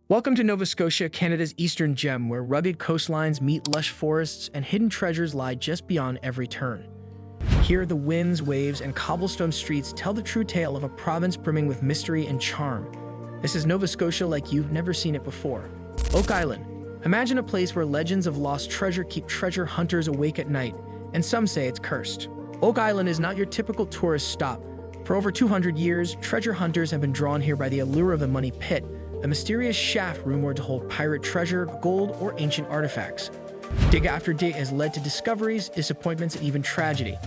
Welcome to Nova Scotia, Canada's eastern gem, where rugged coastlines meet lush forests and hidden treasures lie just beyond every turn. Here, the winds, waves, and cobblestone streets tell the true tale of a province brimming with mystery and charm. This is Nova Scotia like you've never seen it before. Oak Island. Imagine a place where legends of lost treasure keep treasure hunters awake at night, and some say it's cursed. Oak Island is not your typical tourist stop. For over 200 years, treasure hunters have been drawn here by the allure of the Money Pit, a mysterious shaft rumored to hold pirate treasure, gold, or ancient artifacts. Dig after dig has led to discoveries, disappointments, and even tragedy.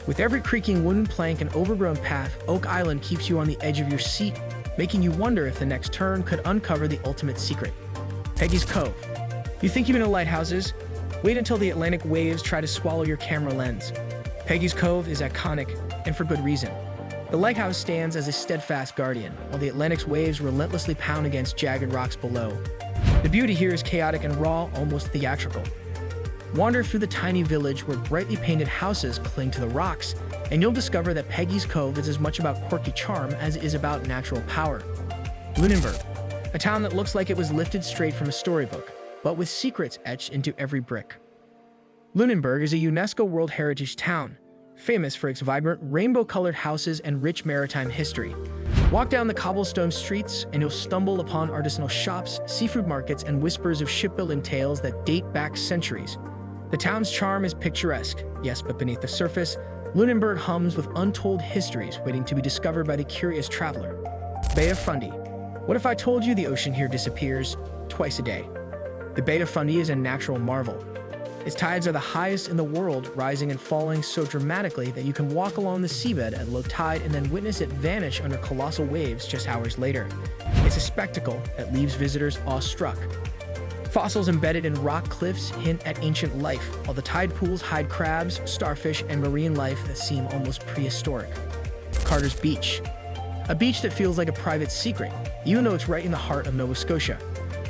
With every creaking wooden plank and overgrown path, Oak Island keeps you on the edge of your seat, making you wonder if the next turn could uncover the ultimate secret. Peggy's Cove. You think you've been to lighthouses? Wait until the Atlantic waves try to swallow your camera lens. Peggy's Cove is iconic, and for good reason. The lighthouse stands as a steadfast guardian, while the Atlantic's waves relentlessly pound against jagged rocks below. The beauty here is chaotic and raw, almost theatrical. Wander through the tiny village where brightly painted houses cling to the rocks, and you'll discover that Peggy's Cove is as much about quirky charm as it is about natural power. Lunenburg, a town that looks like it was lifted straight from a storybook, but with secrets etched into every brick. Lunenburg is a UNESCO World Heritage town, famous for its vibrant, rainbow-colored houses and rich maritime history. Walk down the cobblestone streets, and you'll stumble upon artisanal shops, seafood markets, and whispers of shipbuilding tales that date back centuries. The town's charm is picturesque, yes, but beneath the surface, Lunenburg hums with untold histories waiting to be discovered by the curious traveler. Bay of Fundy. What if I told you the ocean here disappears twice a day? The Bay of Fundy is a natural marvel. Its tides are the highest in the world, rising and falling so dramatically that you can walk along the seabed at low tide and then witness it vanish under colossal waves just hours later. It's a spectacle that leaves visitors awestruck. Fossils embedded in rock cliffs hint at ancient life, while the tide pools hide crabs, starfish, and marine life that seem almost prehistoric. Carter's Beach. A beach that feels like a private secret, even though it's right in the heart of Nova Scotia.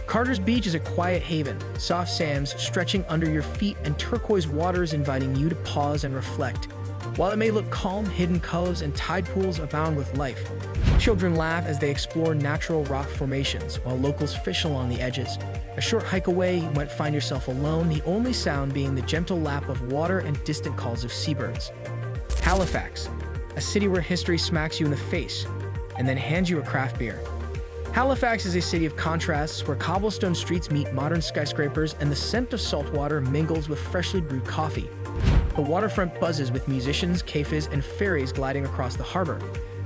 Carter's Beach is a quiet haven, soft sands stretching under your feet and turquoise waters inviting you to pause and reflect. While it may look calm, hidden coves and tide pools abound with life. Children laugh as they explore natural rock formations, while locals fish along the edges. A short hike away, you might find yourself alone, the only sound being the gentle lap of water and distant calls of seabirds. Halifax, a city where history smacks you in the face and then hands you a craft beer. Halifax is a city of contrasts where cobblestone streets meet modern skyscrapers and the scent of salt water mingles with freshly brewed coffee. The waterfront buzzes with musicians, cafes, and ferries gliding across the harbor.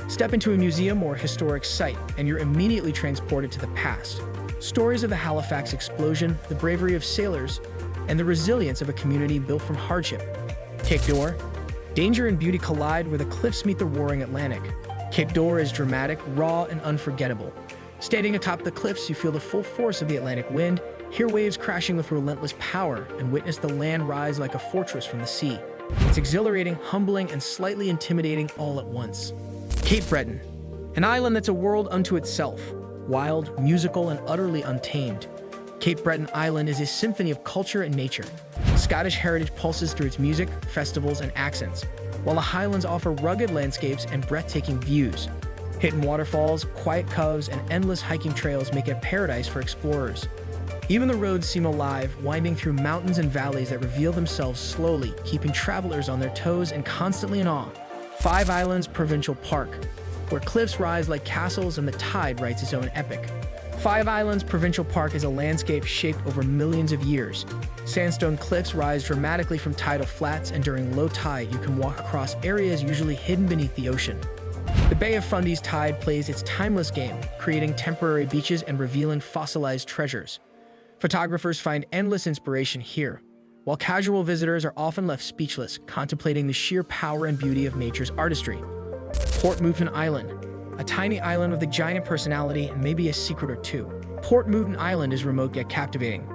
Step into a museum or historic site, and you're immediately transported to the past. Stories of the Halifax explosion, the bravery of sailors, and the resilience of a community built from hardship. Kickor. Danger and beauty collide where the cliffs meet the roaring Atlantic. Kickor is dramatic, raw, and unforgettable. Standing atop the cliffs, you feel the full force of the Atlantic wind, hear waves crashing with relentless power, and witness the land rise like a fortress from the sea. It's exhilarating, humbling, and slightly intimidating all at once. Cape Breton, an island that's a world unto itself, wild, musical, and utterly untamed. Cape Breton Island is a symphony of culture and nature. Scottish heritage pulses through its music, festivals, and accents, while the Highlands offer rugged landscapes and breathtaking views. Hidden waterfalls, quiet coves, and endless hiking trails make it a paradise for explorers. Even the roads seem alive, winding through mountains and valleys that reveal themselves slowly, keeping travelers on their toes and constantly in awe. Islands Provincial Park, where cliffs rise like castles and the tide writes its own epic. Islands Provincial Park is a landscape shaped over millions of years. Sandstone cliffs rise dramatically from tidal flats, and during low tide, you can walk across areas usually hidden beneath the ocean. The Bay of Fundy's tide plays its timeless game, creating temporary beaches and revealing fossilized treasures. Photographers find endless inspiration here, while casual visitors are often left speechless, contemplating the sheer power and beauty of nature's artistry. Mouton Island, a tiny island with a giant personality and maybe a secret or two. Mouton Island is remote yet captivating.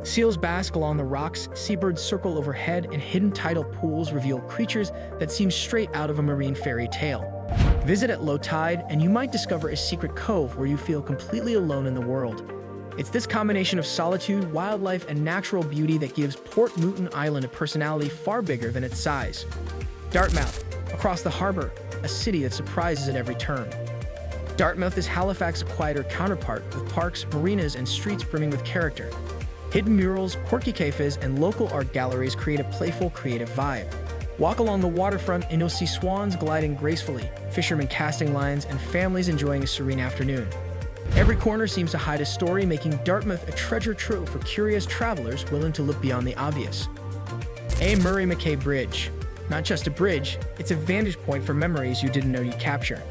Seals bask along the rocks, seabirds circle overhead, and hidden tidal pools reveal creatures that seem straight out of a marine fairy tale. Visit at low tide, and you might discover a secret cove where you feel completely alone in the world. It's this combination of solitude, wildlife, and natural beauty that gives Mouton Island a personality far bigger than its size. Dartmouth, across the harbor, a city that surprises at every turn. Dartmouth is Halifax's quieter counterpart, with parks, marinas, and streets brimming with character. Hidden murals, quirky cafes, and local art galleries create a playful, creative vibe. Walk along the waterfront and you'll see swans gliding gracefully, fishermen casting lines, and families enjoying a serene afternoon. Every corner seems to hide a story, making Dartmouth a treasure trove for curious travelers willing to look beyond the obvious. McKay Bridge. Not just a bridge, it's a vantage point for memories you didn't know you'd capture.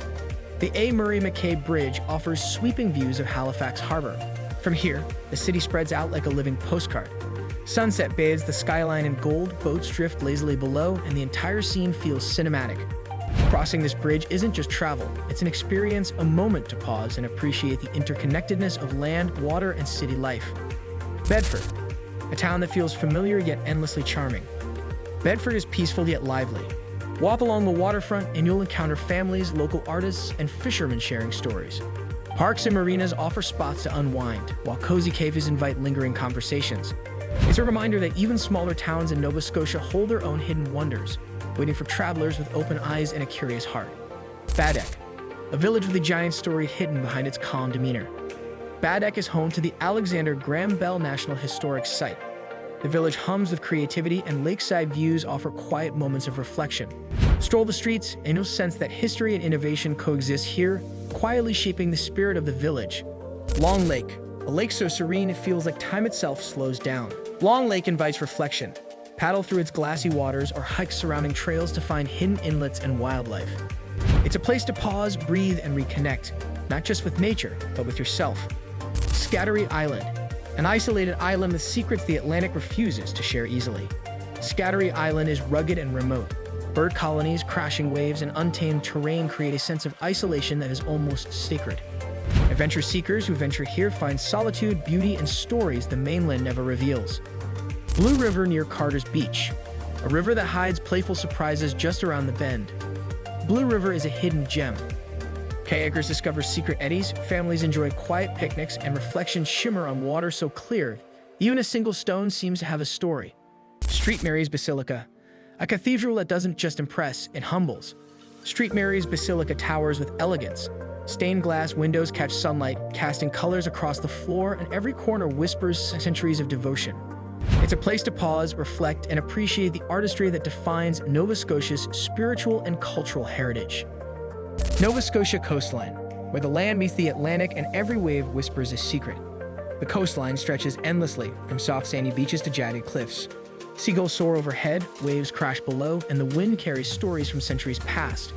The McKay Bridge offers sweeping views of Halifax Harbor. From here, the city spreads out like a living postcard. Sunset bathes the skyline in gold, boats drift lazily below, and the entire scene feels cinematic. Crossing this bridge isn't just travel, it's an experience, a moment to pause and appreciate the interconnectedness of land, water, and city life. Bedford, a town that feels familiar yet endlessly charming. Bedford is peaceful yet lively. Walk along the waterfront and you'll encounter families, local artists, and fishermen sharing stories. Parks and marinas offer spots to unwind, while cozy cafes invite lingering conversations. It's a reminder that even smaller towns in Nova Scotia hold their own hidden wonders, waiting for travelers with open eyes and a curious heart. Baddeck, a village with a giant story hidden behind its calm demeanor. Baddeck is home to the Alexander Graham Bell National Historic Site. The village hums with creativity, and lakeside views offer quiet moments of reflection. Stroll the streets and you'll sense that history and innovation coexist here, quietly shaping the spirit of the village. Long Lake, a lake so serene it feels like time itself slows down. Long Lake invites reflection. Paddle through its glassy waters or hike surrounding trails to find hidden inlets and wildlife. It's a place to pause, breathe, and reconnect, not just with nature, but with yourself. Scattery Island, an isolated island with secrets the Atlantic refuses to share easily. Scattery Island is rugged and remote. Bird colonies, crashing waves, and untamed terrain create a sense of isolation that is almost sacred. Adventure seekers who venture here find solitude, beauty, and stories the mainland never reveals. Blue River near Carter's Beach, a river that hides playful surprises just around the bend. Blue River is a hidden gem. Kayakers discover secret eddies, families enjoy quiet picnics, and reflections shimmer on water so clear, even a single stone seems to have a story. St. Mary's Basilica, a cathedral that doesn't just impress, it humbles. St. Mary's Basilica towers with elegance. Stained glass windows catch sunlight, casting colors across the floor, and every corner whispers centuries of devotion. It's a place to pause, reflect, and appreciate the artistry that defines Nova Scotia's spiritual and cultural heritage. Nova Scotia coastline, where the land meets the Atlantic and every wave whispers a secret. The coastline stretches endlessly, from soft sandy beaches to jagged cliffs. Seagulls soar overhead, waves crash below, and the wind carries stories from centuries past.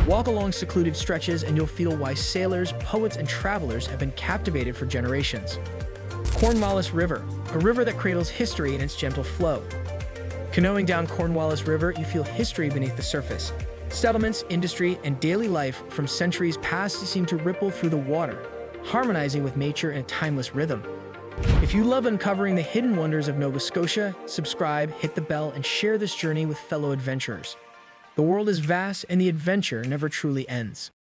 Walk along secluded stretches and you'll feel why sailors, poets, and travelers have been captivated for generations. Cornwallis River, a river that cradles history in its gentle flow. Canoeing down Cornwallis River, you feel history beneath the surface. Settlements, industry, and daily life from centuries past seem to ripple through the water, harmonizing with nature in a timeless rhythm. If you love uncovering the hidden wonders of Nova Scotia, subscribe, hit the bell, and share this journey with fellow adventurers. The world is vast and the adventure never truly ends.